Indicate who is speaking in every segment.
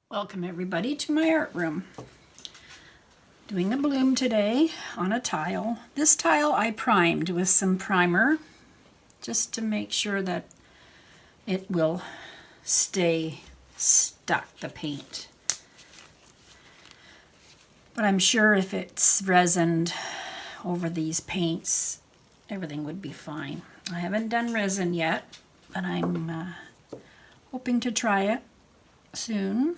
Speaker 1: Welcome everybody to my art room. Doing a bloom today on a tile. This tile I primed with some primer just to make sure that it will stay stuck, the paint. But I'm sure if it's resined over these paints, everything would be fine. I haven't done resin yet, but I'm hoping to try it soon.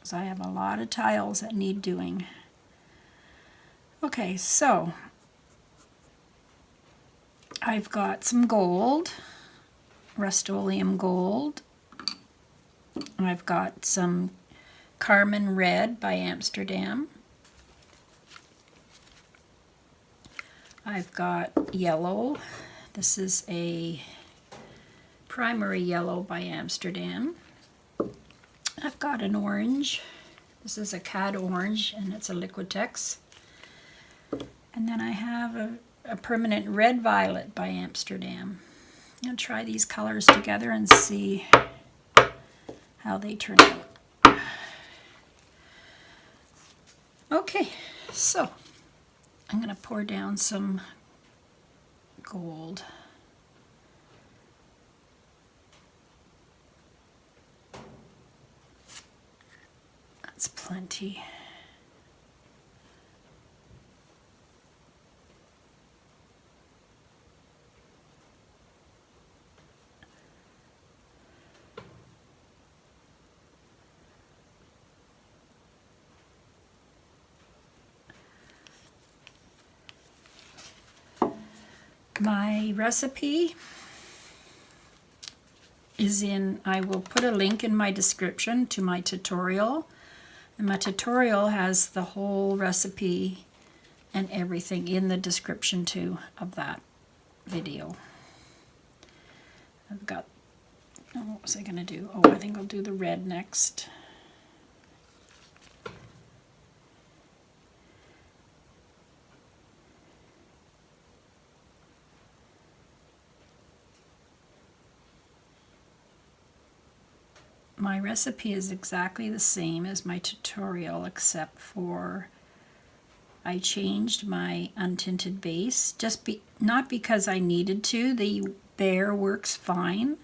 Speaker 1: So I have a lot of tiles that need doing. Okay, so I've got some gold, Rust-Oleum gold. I've got some Carmine Red by Amsterdam. I've got yellow. This is a primary yellow by Amsterdam. I've got an orange. This is a cad orange and it's a Liquitex. And then I have a permanent red violet by Amsterdam. I'll try these colors together and see how they turn out. Okay, so I'm going to pour down some gold. That's plenty. My recipe is in, I will put a link in my description to my tutorial. And my tutorial has the whole recipe and everything in the description too of that video. I've got, oh, what was I going to do? Oh, I think I'll do the red next. My recipe is exactly the same as my tutorial, except for I changed my untinted base, not because I needed to. The Bear works fine,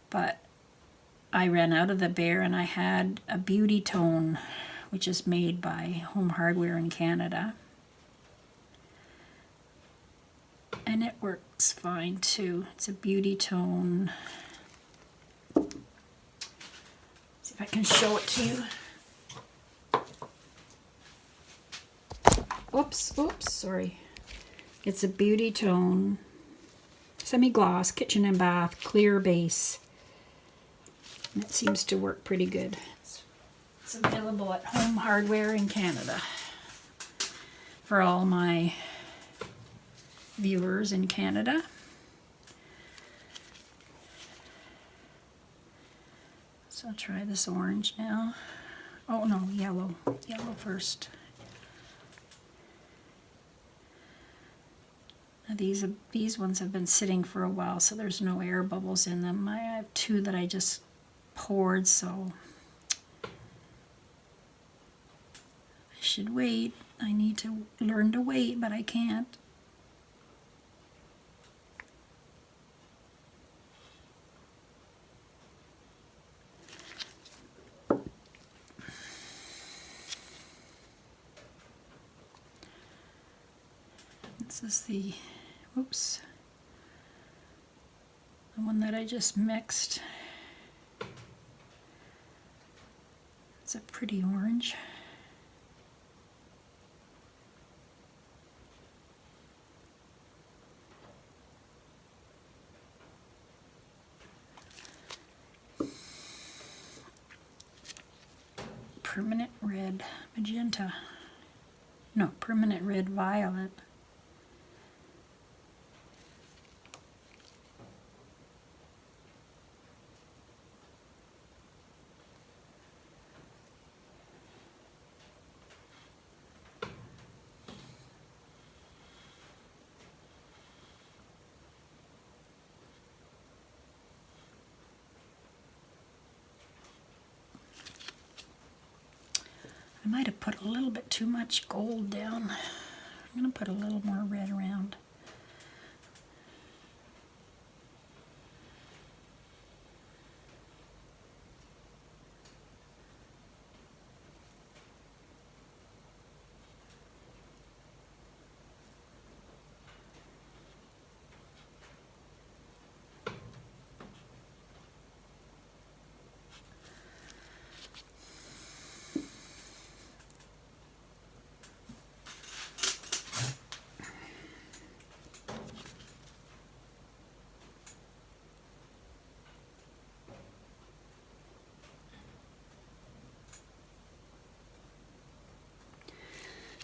Speaker 1: but I ran out of the Bear and I had a Beauty Tone, which is made by Home Hardware in Canada. And it works fine too. It's a Beauty Tone. See if I can show it to you. Oops, sorry. It's a Beauty Tone, semi-gloss, kitchen and bath, clear base. And it seems to work pretty good. It's available at Home Hardware in Canada for all my viewers in Canada. So I'll try this orange now. Oh no, yellow. Yellow first. Now these ones have been sitting for a while, so there's no air bubbles in them. I have two that I just poured, so I should wait. I need to learn to wait, but I can't. This is the, oops, the one that I just mixed. It's a pretty orange. permanent red magenta. No, permanent red violet. I might have put a little bit too much gold down. I'm going to put a little more red around.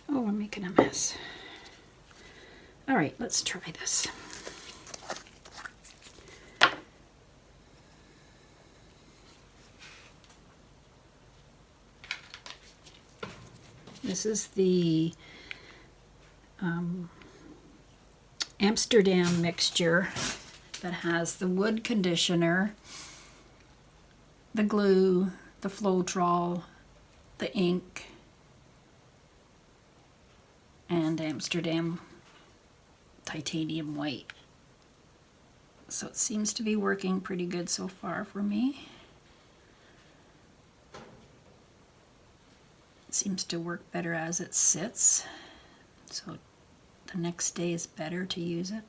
Speaker 1: Oh, I'm making a mess. All right, let's try this. This is the Amsterdam mixture that has the wood conditioner, the glue, the floetrol, the ink, and Amsterdam titanium white. So it seems to be working pretty good so far for me. It seems to work better as it sits, so the next day is better to use it.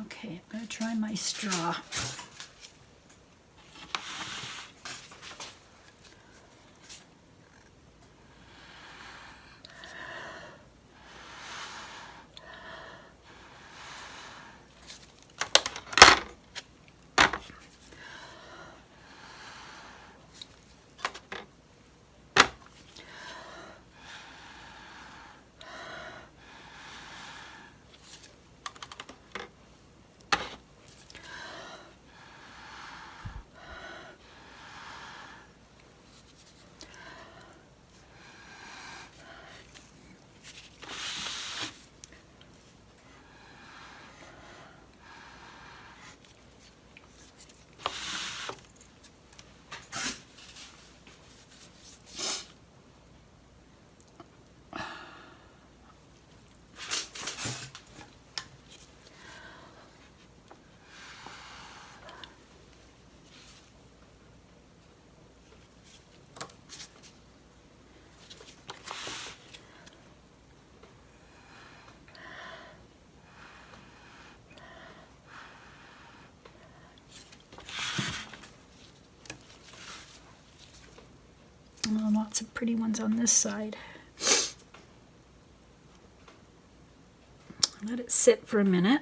Speaker 1: Okay, I'm going to try my straw. Oh, lots of pretty ones on this side. Let it sit for a minute.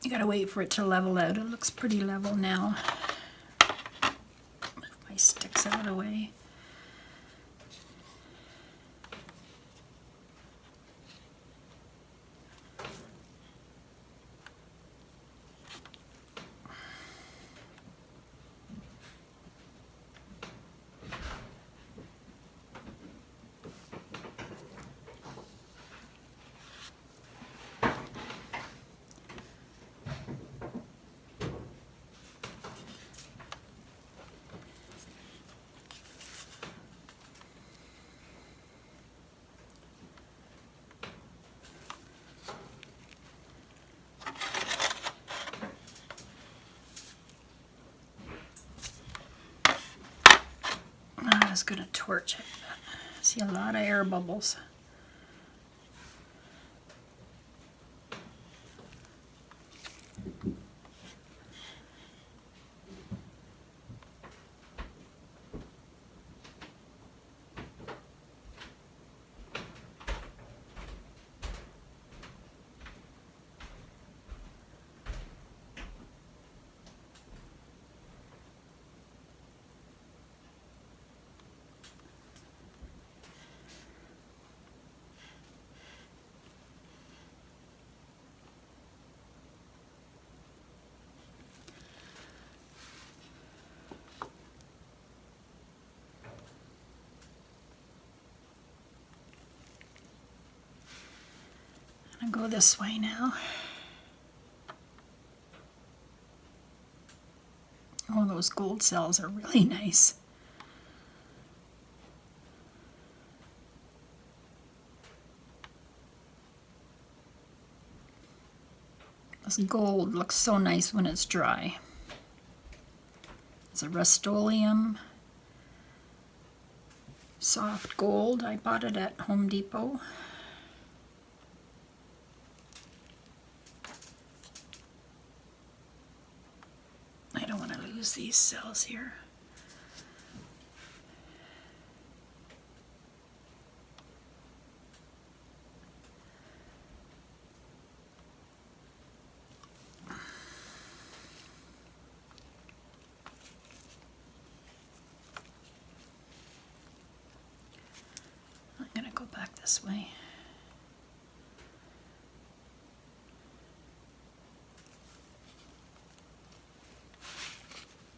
Speaker 1: You gotta wait for it to level out. It looks pretty level now. Move my sticks out of the way. torch it. See a lot of air bubbles. I'll go this way now. Oh, those gold cells are really nice. This gold looks so nice when it's dry. It's a Rust-Oleum soft gold. I bought it at Home Depot. I don't want to lose these cells here. I'm going to go back this way.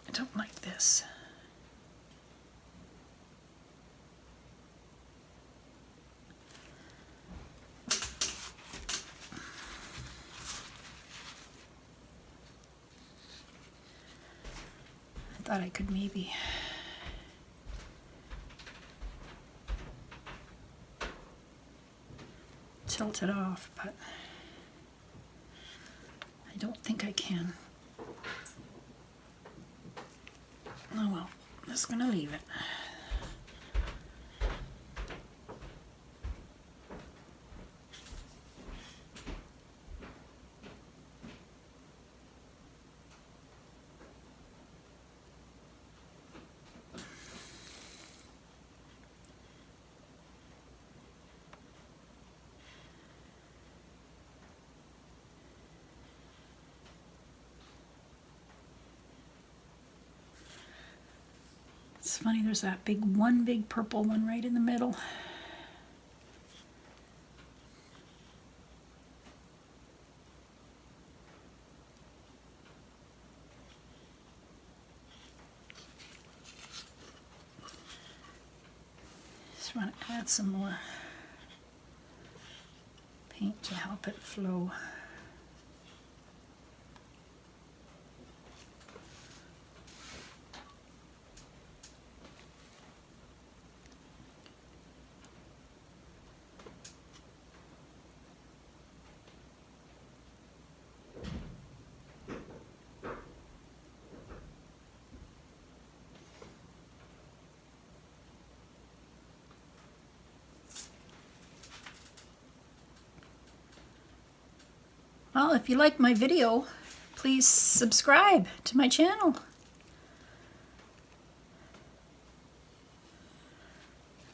Speaker 1: I don't like this. I thought I could maybe tilt it off, but I don't think I can. Oh well, I'm just gonna leave it. It's funny, there's that one big purple one right in the middle. Just want to add some more paint to help it flow. Well, if you like my video, please subscribe to my channel.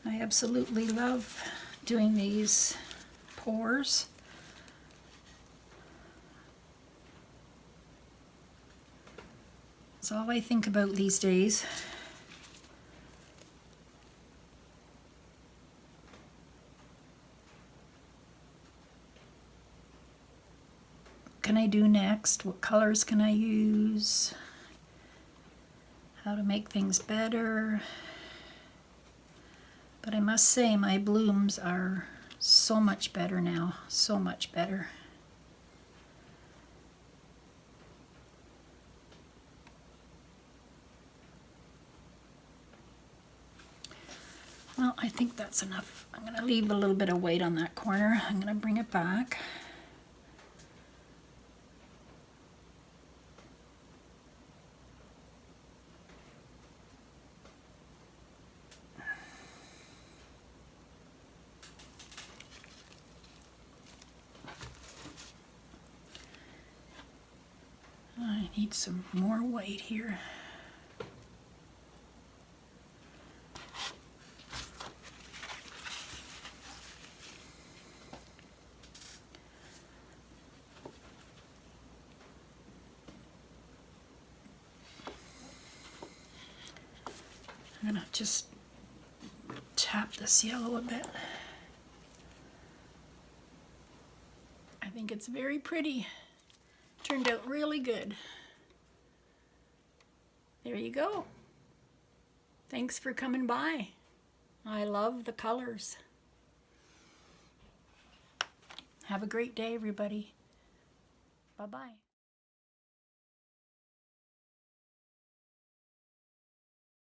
Speaker 1: I absolutely love doing these pours. It's all I think about these days. What can I do next? What colors can I use? How to make things better. But I must say my blooms are so much better now, so much better. Well, I think that's enough. I'm going to leave a little bit of weight on that corner. I'm going to bring it back. Need some more white here. I'm gonna just tap this yellow a bit. I think it's very pretty. Turned out really good. There you go. Thanks for coming by. I love the colors. Have a great day, everybody. Bye-bye.